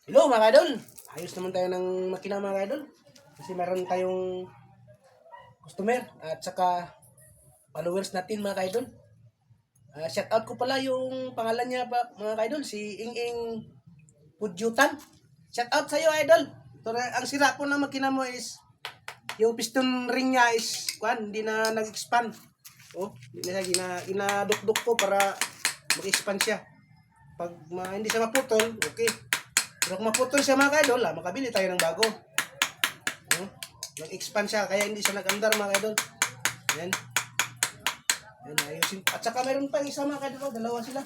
Hello mga idol. Ayos naman tayo ng makina mga idol. Kasi meron tayong customer at saka followers natin mga idol. Shout out ko pala yung pangalan niya pa mga idol, si Ing Pudyutan. Shout out sa iyo idol. Pero ang sira po ng makina mo is yung piston ring niya is hindi na nag-expand. Oh, hindi na siya ginadukduk ko para mag-expand siya. Pag hindi siya maputol, okay. Pero kung maputol siya mga idol, makabili tayo ng bago. Nag-expand siya, kaya hindi siya nag-andar mga idol. Yan. Yan, ayusin. At saka meron pa isa mga idol, dalawa sila.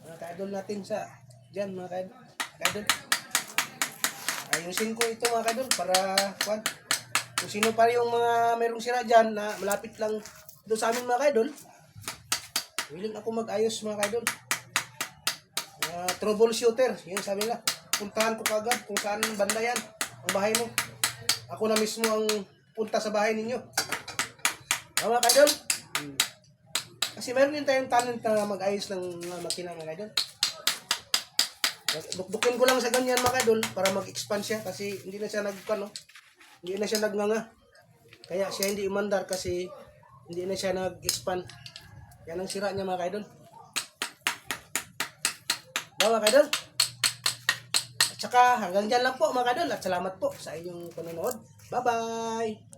Mga idol natin sa dyan mga idol. Ayusin ko ito mga idol para kung sino pa yung mga merong sira dyan na malapit lang doon sa amin mga idol, willing ako mag-ayos mga idol. Troubleshooter, yun sabi nila. Puntahan ko kagad kung saan banda yan ang bahay mo. Ako na mismo ang punta sa bahay ninyo. Mga idol. Kasi meron din tayong talent na mag-ayos ng makina mga idol. Dukdukin ko lang sa ganyan mga idol para mag-expand siya kasi hindi na siya hindi na siya nagnganga. Kaya siya hindi umandar kasi hindi na siya nag-expand. Yan ang sira niya mga idol. Mga idol. At saka hanggang dyan lang po mga idol at salamat po sa inyong panonood. Bye-bye!